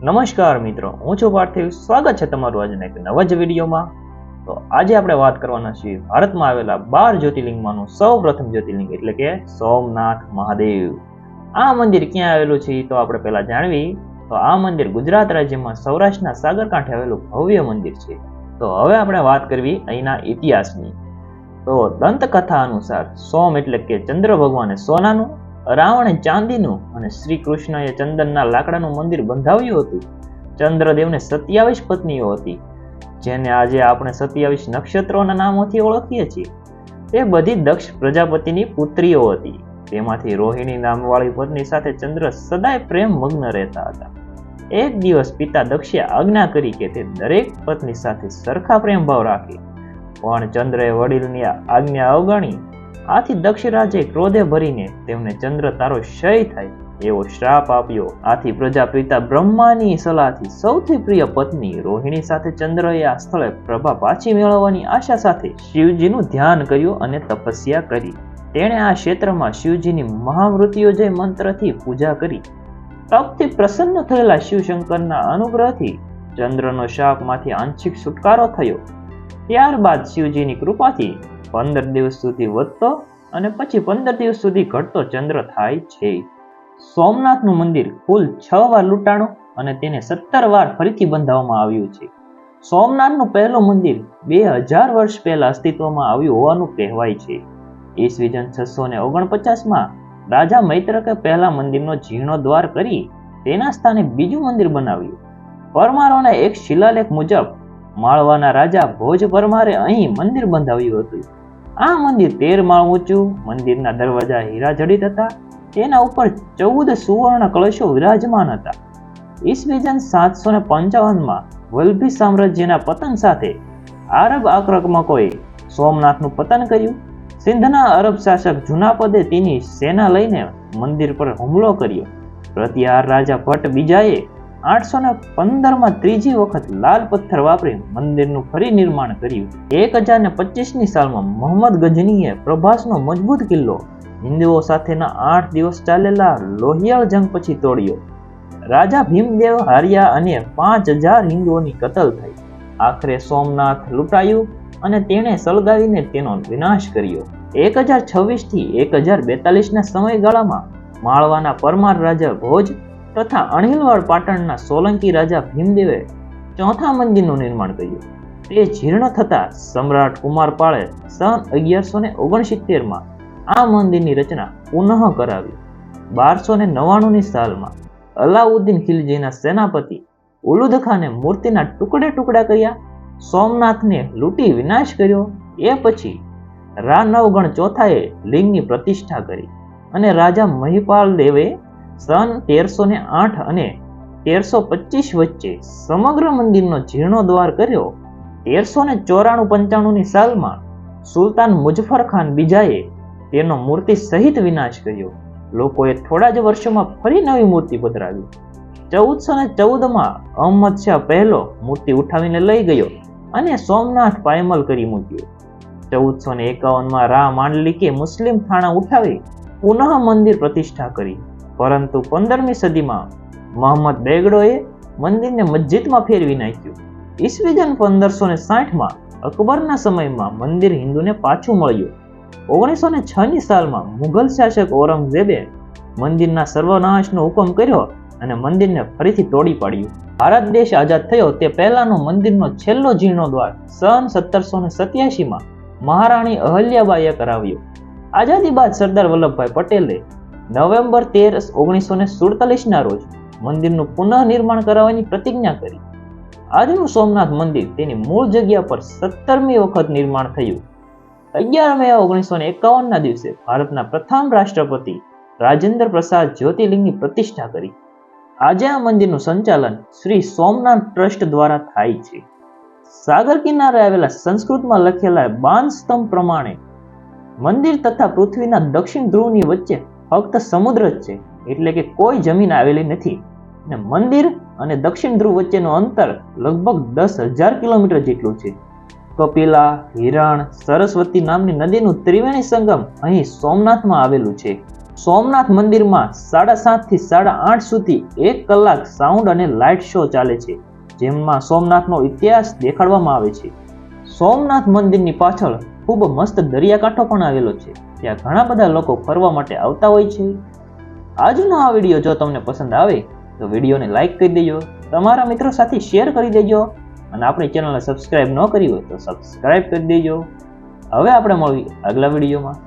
નમસ્કાર મિત્રો, હું છું પાર્થિવ. સ્વાગત છે તમારું આજના એક નવા જ વિડીયોમાં. તો આજે આપણે વાત કરવાના છીએ ભારતમાં આવેલા 12 જ્યોતિર્લિંગમાંનું સૌ પ્રથમ જ્યોતિર્લિંગ એટલે કે સોમનાથ મહાદેવ. આ મંદિર ક્યાં આવેલું છે તો આપણે પહેલા જાણવી. તો આ મંદિર ગુજરાત રાજ્યમાં સૌરાષ્ટ્રના સાગરકાંઠે આવેલું ભવ્ય મંદિર છે. તો હવે આપણે વાત કરવી અહીંના ઇતિહાસની. તો દંતકથા અનુસાર સોમ એટલે કે ચંદ્ર ભગવાને સોનાનું, રાવણે ચાંદીનું અને શ્રી કૃષ્ણએ ચંદનના લાકડાનું મંદિર બંધાવ્યું હતું. ચંદ્રદેવને 27 પત્નીઓ હતી, જેને આજે આપણે 27 નક્ષત્રોના નામોથી ઓળખીએ છીએ. તે બધી દક્ષ પ્રજાપતિની પુત્રીઓ હતી. તેમાંથી રોહિણી નામવાળી પત્ની સાથે ચંદ્ર સદાય પ્રેમ મગ્ન રહેતા હતા. એક દિવસ પિતા દક્ષે આજ્ઞા કરી કે તે દરેક પત્ની સાથે સરખા પ્રેમ ભાવ રાખે, પણ ચંદ્રએ વડીલની આજ્ઞા અવગણી. આથી દક્ષરાજે ક્રોધે ભરીને તેમને ચંદ્ર તારો ક્ષય થાય એવો શ્રાપ આપ્યો. આથી પ્રજાપિતા બ્રહ્માની સલાહથી સૌથી પ્રિય પત્ની રોહિણી સાથે ચંદ્રએ આ સ્થળે પ્રભા પાછી મેળવવાની આશા સાથે શિવજીનું ધ્યાન કર્યું અને તપસ્યા કરી. તેણે આ ક્ષેત્રમાં શિવજીની મહામૃત્યુંજય મંત્રથી પૂજા કરી. તપથી પ્રસન્ન થયેલા શિવશંકરના અનુગ્રહથી ચંદ્રનો શાપમાંથી આંશિક છુટકારો થયો. ત્યારબાદ શિવજીની કૃપાથી 15 દિવસ સુધી વધતો અને પછી 15 દિવસ સુધી ઘટતો ચંદ્ર થાય છે. સોમનાથનું મંદિર કુલ 6 વાર લૂંટાણું અને તેને 17 વાર ફરીથી બંધાવવામાં આવ્યું છે. સોમનાથનું પહેલું મંદિર 2000 વર્ષ પહેલા અસ્તિત્વમાં આવ્યું હોવાનું કહેવાય છે. ઈસવીસન 649માં રાજા મૈત્રકે પહેલા મંદિરનો જીર્ણોદ્ધાર કરી તેના સ્થાને બીજું મંદિર બનાવ્યું. પરમારોના એક શિલાલેખ મુજબ માળવાના રાજા ભોજ પરમારે અહીં મંદિર બંધાવ્યું હતું. આ મંદિર 13 માળ ઊંચું. મંદિરના દરવાજા હીરા જડિત હતા. તેના ઉપર 14 સુવર્ણ કળશો વિરાજમાન હતા. ઈસવીસન 755માં વલ્લભી સામ્રાજ્યના પતન સાથે આરબ આક્રમકોએ સોમનાથનું પતન કર્યું. સિંધના અરબ શાસક જુનાપદે તેની સેના લઈને મંદિર પર હુમલો કર્યો. પ્રતિહાર રાજા ભટ્ટ બીજાએ 815માં ત્રીજી વખત લાલ પથ્થર વાપરી મંદિરનું ફરી નિર્માણ કર્યું. 1025ની સાલમાં મોહમ્મદ ગજનીએ પ્રભાસનો મજબૂત કિલ્લો હિન્દુઓ સાથેના 8 દિવસ ચાલેલા લોહિયાળ જંગ પછી તોડ્યો. રાજા ભીમદેવ હાર્યા અને 5000 હિન્દુઓની કતલ થઈ. આખરે સોમનાથ લૂંટાયું અને તેણે સળગાવીને તેનો વિનાશ કર્યો. 1026 થી 1042ના સમયગાળામાં માળવાના પરમાર રાજા ભોજ તથા અણહિલવાડ પાટણના સોલંકી રાજા ભીમદેવે ચોથા મંદિરનું નિર્માણ કર્યું. તે જીર્ણ થતા સમ્રાટ કુમારપાળે સન 1169માં આ મંદિરની રચના પુનઃ કરાવી. 1299ની સાલમાં અલાઉદ્દીન ખિલજીના સેનાપતિ ઉલુદ ખાને મૂર્તિના ટુકડે ટુકડા કર્યા. સોમનાથને લૂંટી વિનાશ કર્યો. એ પછી રાનવગણ ચોથાએ લિંગની પ્રતિષ્ઠા કરી અને રાજા મહિપાલ દેવે સન 1308 અને 1325 વચ્ચે સમગ્ર મંદિરનો જીર્ણોદ્ધાર કર્યો. 1394-95ની સાલમાં સુલતાન મુઝફ્ફર ખાન બીજાએ તેનો મૂર્તિ સહિત વિનાશ કર્યો. લોકોએ થોડા જ વર્ષોમાં ફરી નવી મૂર્તિ પધરાવી. 1414માં અહમદ શાહ પહેલો મૂર્તિ ઉઠાવીને લઈ ગયો અને સોમનાથ પાયમલ કરી મૂક્યો. 1451માં રા માંડલિકે મુસ્લિમ થાણા ઉઠાવી પુનઃ મંદિર પ્રતિષ્ઠા કરી. પરંતુ 15મી સદીમાં મોહમ્મદ બેગડોએ મંદિરને મસ્જિદમાં ફેરવી નાખ્યું. ઈસવીસન 1560માં અકબરના સમયમાં મંદિર હિન્દુને પાછું મળ્યું. 1906ની સાલમાં મુઘલ શાસક ઔરંગઝેબે મંદિરના સર્વનાશનો હુકમ કર્યો અને મંદિરને ફરીથી તોડી પાડ્યું. ભારત દેશ આઝાદ થયો તે પહેલાનો મંદિરનો છેલ્લો જીર્ણોદ્ધાર સન 1787માં મહારાણી અહલ્યાબાઈએ કરાવ્યો. આઝાદી બાદ સરદાર વલ્લભભાઈ પટેલે નવેમ્બર 13, 1947ના રોજ મંદિરનું પુનઃનિર્માણ કરાવવાની પ્રતિજ્ઞા કરી. આજનું સોમનાથ મંદિર તેની મૂળ જગ્યા પર 17મી વખત નિર્માણ થયું. 11 મે 1951ના દિવસે ભારતના પ્રથમ રાષ્ટ્રપતિ રાજેન્દ્ર પ્રસાદ જ્યોતિર્લિંગની પ્રતિષ્ઠા કરી. આજે આ મંદિરનું સંચાલન શ્રી સોમનાથ ટ્રસ્ટ દ્વારા થાય છે. સાગર કિનારે આવેલા સંસ્કૃતમાં લખેલા બાંધ સ્તંભ પ્રમાણે મંદિર તથા પૃથ્વીના દક્ષિણ ધ્રુવની વચ્ચે ફક્ત સમુદ્ર જ છે, એટલે કે કોઈ જમીન આવેલી નથી. અને મંદિર અને દક્ષિણ ધ્રુવ વચ્ચેનું અંતર લગભગ 10,000 કિલોમીટર જેટલું છે. કપિલા, હિરણ, સરસ્વતી નામની નદીનું ત્રિવેણી સંગમ અહીં સોમનાથમાં આવેલું છે. સોમનાથ મંદિરમાં 7:30 થી 8:30 સુધી 1 કલાક સાઉન્ડ અને લાઇટ શો ચાલે છે, જેમાં સોમનાથનો ઇતિહાસ દેખાડવામાં આવે છે. સોમનાથ મંદિરની પાછળ ખૂબ મસ્ત દરિયાકાંઠો પણ આવેલો છે. ત્યાં ઘણા બધા લોકો ફરવા માટે આવતા હોય છે. આજનો આ વિડીયો જો તમને પસંદ આવે તો વિડીયોને લાઈક કરી દેજો, તમારા મિત્રો સાથે શેર કરી દેજો અને આપણી ચેનલને સબસ્ક્રાઇબ ન કરી હોય તો સબસ્ક્રાઇબ કરી દેજો. હવે આપણે મળીએ આગલા વિડીયોમાં.